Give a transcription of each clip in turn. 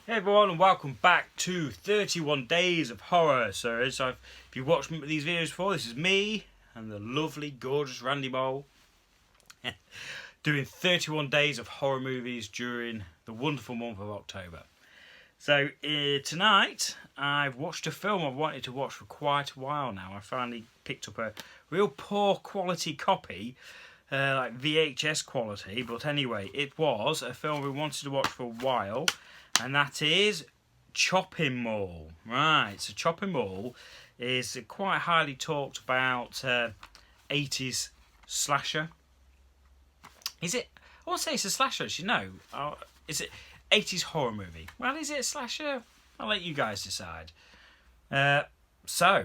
Hey everyone, and welcome back to 31 Days of Horror. So, if you've watched these videos before, this is me and the lovely, gorgeous Randy Mole doing 31 days of horror movies during the wonderful month of October. So, tonight I've watched a film I've wanted to watch for quite a while now. I finally picked up a real poor quality copy, like VHS quality, but anyway, it was a film we wanted to watch for a while. And that is Chopping Mall. Right, so Chopping Mall is quite highly talked about 80s slasher. Is it? I won't say it's a slasher, actually, no. Is it 80s horror movie? Well, is it a slasher? I'll let you guys decide. So,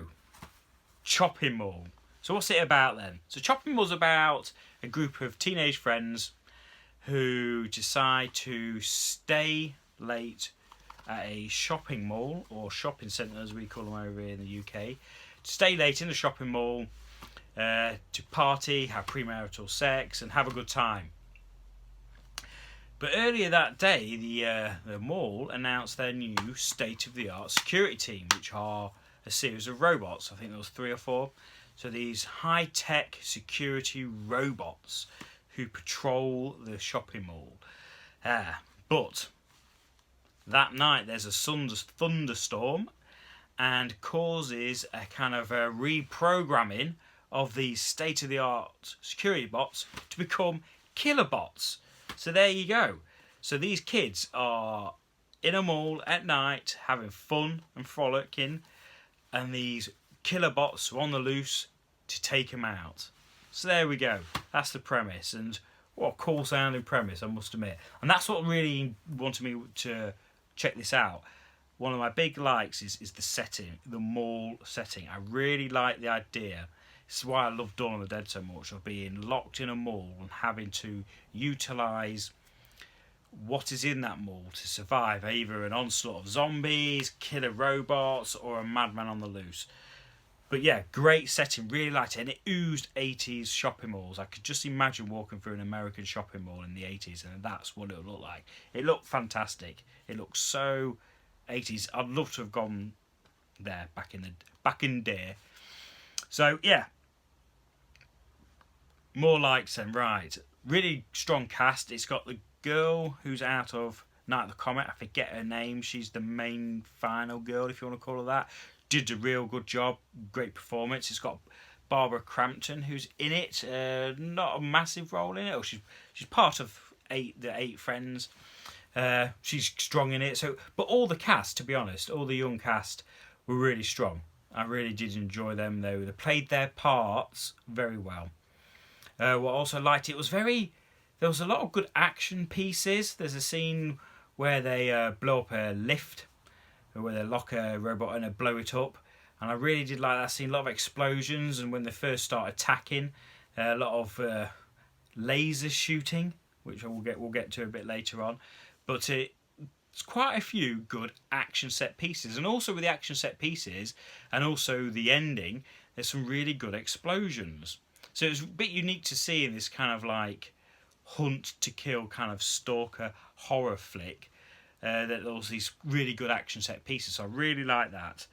Chopping Mall. So what's it about then? So Chopping Mall's about a group of teenage friends who decide to stay late at a shopping mall, or shopping centre as we call them over here in the UK, to stay late in the shopping mall to party, have premarital sex and have a good time. But earlier that day, the mall announced their new state-of-the-art security team, which are a series of robots. I think there was 3 or 4. So these high-tech security robots who patrol the shopping mall. But that night there's a thunderstorm and causes a kind of a reprogramming of these state-of-the-art security bots to become killer bots. So there you go. So these kids are in a mall at night having fun and frolicking, and these killer bots are on the loose to take them out. So there we go. That's the premise, and what a cool sounding premise, I must admit. And that's what really wanted me to check this out. One of my big likes is the setting, the mall setting. I really like the idea. This is why I love Dawn of the Dead so much, of being locked in a mall and having to utilise what is in that mall to survive either an onslaught of zombies, killer robots, or a madman on the loose. But yeah, great setting, really liked it, and it oozed 80s shopping malls. I could just imagine walking through an American shopping mall in the 80s, and that's what it would look like. It looked fantastic. It looked so 80s. I'd love to have gone there back in day. So yeah, more likes then, right. Really strong cast. It's got the girl who's out of Night of the Comet. I forget her name. She's the main final girl, if you want to call her that. Did a real good job, great performance. It's got Barbara Crampton who's in it, not a massive role in it. Or she's part of the 8 friends. She's strong in it. So, but all the cast, to be honest, all the young cast were really strong. I really did enjoy them though. They played their parts very well. What I also liked, there was a lot of good action pieces. There's a scene where they blow up a lift, where they lock a robot and they blow it up, and I really did like that scene. A lot of explosions, and when they first start attacking, a lot of laser shooting, which we'll get to a bit later on. But it's quite a few good action set pieces, and also with the action set pieces and also the ending, there's some really good explosions. So it's a bit unique to see in this kind of like hunt to kill kind of stalker horror flick. That there's these really good action set pieces, so I really like that.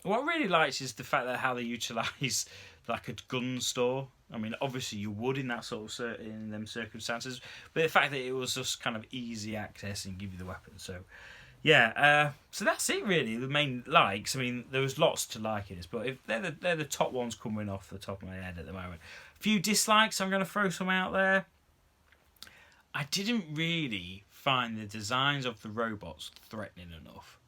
What I really liked is the fact that how they utilise like a gun store. I mean, obviously you would in that sort of in them circumstances, but the fact that it was just kind of easy access and give you the weapon. So yeah, so that's it really. The main likes. I mean, there was lots to like in this, but if they're the top ones coming off the top of my head at the moment. A few dislikes. I'm going to throw some out there. I didn't really find the designs of the robots threatening enough,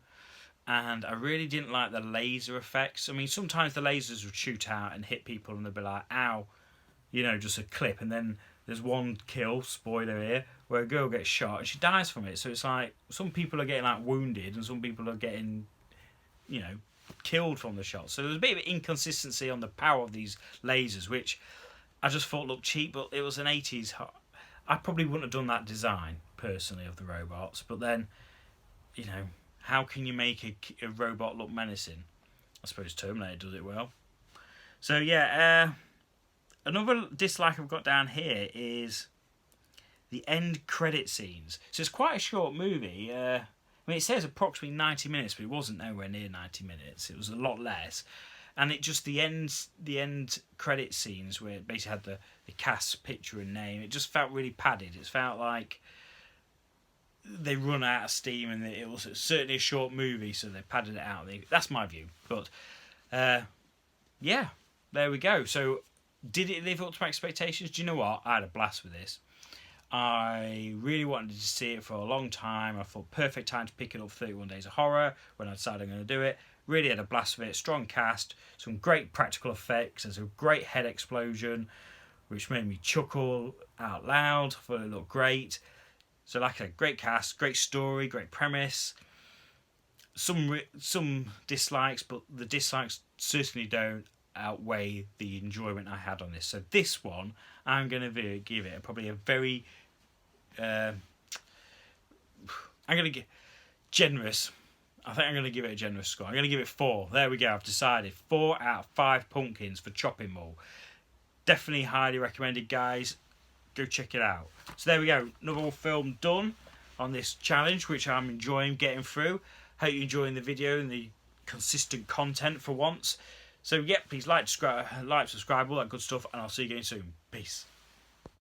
and I really didn't like the laser effects. I mean, sometimes the lasers would shoot out and hit people and they'd be like, ow, just a clip, and then there's one kill, spoiler here, where a girl gets shot and she dies from it. So it's like some people are getting like wounded and some people are getting killed from the shot. So there's a bit of inconsistency on the power of these lasers, which I just thought looked cheap, but it was an 80s. I probably wouldn't have done that design personally of the robots, but then how can you make a robot look menacing? I suppose Terminator does it well. So yeah, another dislike I've got down here is the end credit scenes. So it's quite a short movie. I mean, it says approximately 90 minutes, but it wasn't nowhere near 90 minutes. It was a lot less. And it just, the end credit scenes where it basically had the cast picture and name, it just felt really padded. It felt like they run out of steam, and it was certainly a short movie, so they padded it out. That's my view. But, yeah, there we go. So, did it live up to my expectations? Do you know what? I had a blast with this. I really wanted to see it for a long time. I thought perfect time to pick it up 31 Days of Horror when I decided I'm going to do it. Really had a blast with it. Strong cast, some great practical effects. There's a great head explosion, which made me chuckle out loud. I thought it looked great. So like I said, great cast, great story, great premise. Some dislikes, but the dislikes certainly don't outweigh the enjoyment I had on this. So this one, I'm going to give it probably a very... I'm going to get generous. I think I'm going to give it a generous score. I'm going to give it 4. There we go. I've decided 4 out of 5 pumpkins for Chopping Mall. Definitely highly recommended, guys. Go check it out. So there we go. Another film done on this challenge, which I'm enjoying getting through. Hope you're enjoying the video and the consistent content for once. So yeah, please like, subscribe, all that good stuff, and I'll see you again soon. Peace.